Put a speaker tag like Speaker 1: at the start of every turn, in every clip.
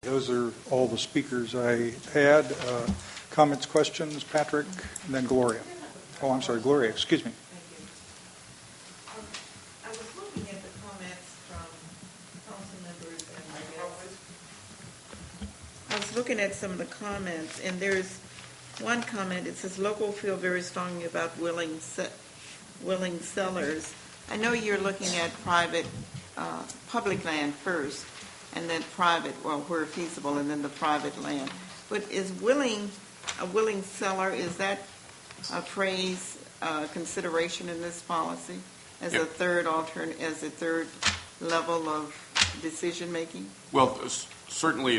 Speaker 1: Those are all the speakers I had. Comments, questions? Patrick, and then Gloria. Oh, I'm sorry, Gloria, excuse me.
Speaker 2: Thank you. I was looking at the comments from council members, and I was looking at some of the comments, and there's one comment. It says, local feel very strongly about willing sellers. I know you're looking at public land first, and then private, well, where feasible, and then the private land. But is a willing seller, is that a phrase, consideration in this policy as a third level of decision making?
Speaker 3: Well, certainly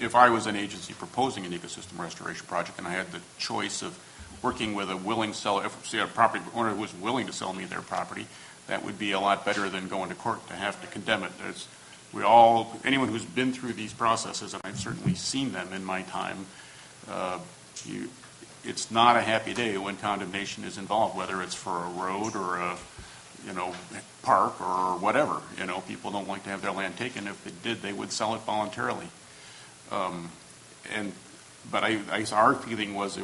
Speaker 3: if I was an agency proposing an ecosystem restoration project and I had the choice of working with a willing seller, if a property owner was willing to sell me their property, that would be a lot better than going to court to have to condemn it. Anyone who's been through these processes, and I've certainly seen them in my time, it's not a happy day when condemnation is involved, whether it's for a road or a park or whatever. People don't like to have their land taken. If they did, they would sell it voluntarily. But our feeling was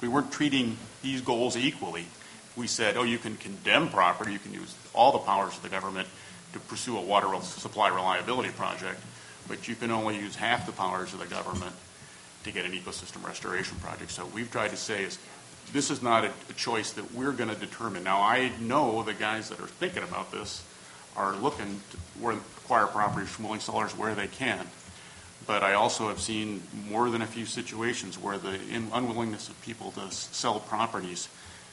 Speaker 3: we weren't treating these goals equally. We said, you can condemn property, you can use all the powers of the government to pursue a water supply reliability project, but you can only use half the powers of the government to get an ecosystem restoration project. So we've tried to say this is not a choice that we're going to determine. Now, I know the guys that are thinking about this are looking to acquire properties from willing sellers where they can. But I also have seen more than a few situations where the unwillingness of people to sell properties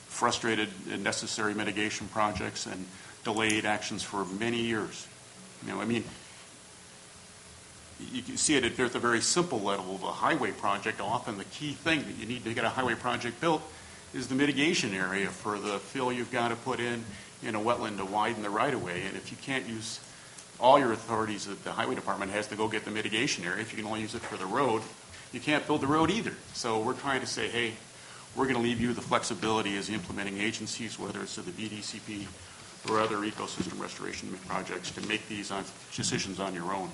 Speaker 3: frustrated necessary mitigation projects and delayed actions for many years. You can see it at the very simple level of a highway project. Often the key thing that you need to get a highway project built is the mitigation area for the fill you've got to put in a wetland to widen the right-of-way. And if you can't use all your authorities that the highway department has to go get the mitigation area, if you can only use it for the road, you can't build the road either. So we're trying to say, hey, we're going to leave you the flexibility as implementing agencies, whether it's to the BDCP or other ecosystem restoration projects, to make these decisions on your own.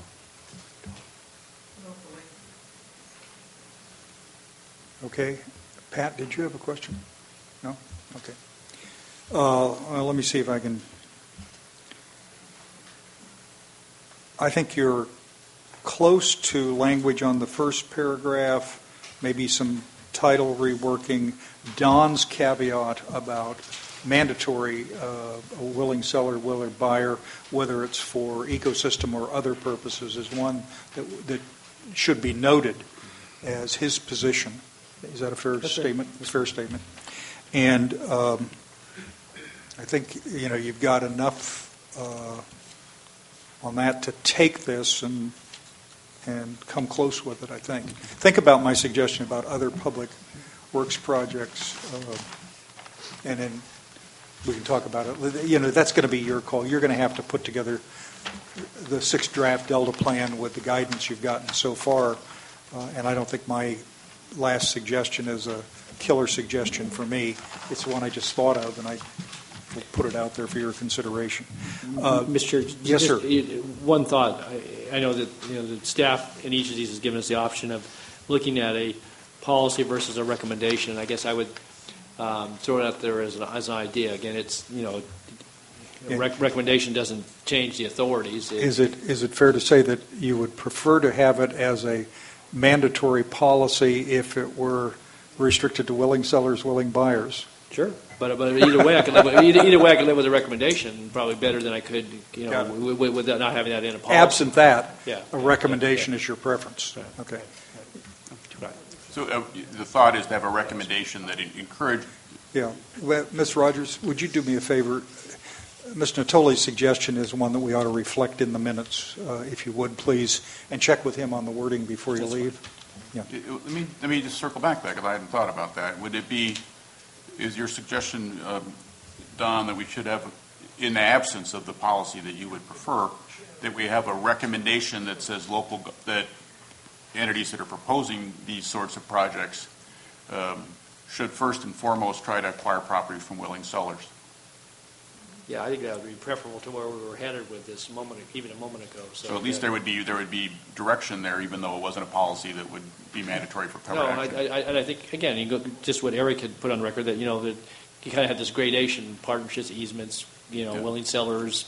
Speaker 1: Okay. Pat, did you have a question? No? Okay. Let me see if I can. I think you're close to language on the first paragraph, maybe some title reworking. Don's caveat about mandatory a willing seller, willing buyer, whether it's for ecosystem or other purposes, is one that should be noted as his position. Is that a fair statement? It's a fair statement. And I think you've got enough on that to take this and come close with it, I think. Think about my suggestion about other public works projects, and then we can talk about it. That's going to be your call. You're going to have to put together the 6th draft Delta plan with the guidance you've gotten so far, and I don't think my last suggestion is a killer suggestion for me. It's one I just thought of, and I will put it out there for your consideration.
Speaker 4: Mr. Chair,
Speaker 1: yes, sir.
Speaker 4: One thought. I know that the staff in each of these has given us the option of looking at a policy versus a recommendation. And I guess I would throw it out there as an idea. Again, it's recommendation doesn't change the authorities.
Speaker 1: Is it fair to say that you would prefer to have it as a mandatory policy if it were restricted to willing sellers, willing buyers?
Speaker 4: Sure, but either way I could live with, either way I could live with a recommendation probably better than I could without not having that in a policy.
Speaker 1: Absent that, a recommendation is your preference.
Speaker 4: Yeah.
Speaker 1: Okay.
Speaker 3: So the thought is to have a recommendation that encourages.
Speaker 1: Yeah, well, Ms. Rogers, would you do me a favor? Ms. Natoli's suggestion is one that we ought to reflect in the minutes, if you would, please, and check with him on the wording before you leave. Yeah.
Speaker 3: Let me just circle back there because I hadn't thought about that. Is your suggestion, Don, that we should have, in the absence of the policy that you would prefer, that we have a recommendation that says that entities that are proposing these sorts of projects should first and foremost try to acquire property from willing sellers?
Speaker 4: Yeah, I think that would be preferable to where we were headed with this even a moment ago.
Speaker 3: So at least there would be direction there, even though it wasn't a policy that would be mandatory for covered
Speaker 4: No,
Speaker 3: action.
Speaker 4: and I think, again, just what Eric had put on record, that, that you kind of had this gradation, partnerships, easements,
Speaker 3: Yeah.
Speaker 4: willing sellers,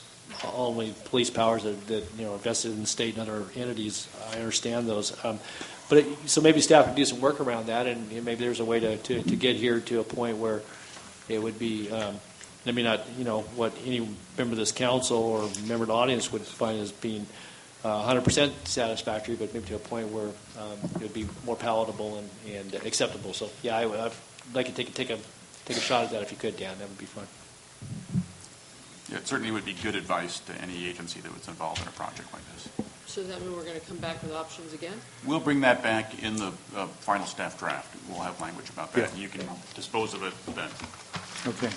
Speaker 4: only police powers that are vested in the state and other entities. I understand those. So maybe staff could do some work around that, and maybe there's a way to get here to a point where it would be, maybe not, what any member of this council or member of the audience would find as being 100% satisfactory, but maybe to a point where it would be more palatable and acceptable. So, yeah, I'd like to take a shot at that if you could, Dan. That would be fun.
Speaker 3: Yeah, it certainly would be good advice to any agency that was involved in a project like this.
Speaker 5: So does that mean we're going to come back with options again?
Speaker 3: We'll bring that back in the final staff draft. We'll have language about that,
Speaker 1: Yeah.
Speaker 3: and you can dispose of it then.
Speaker 1: Okay.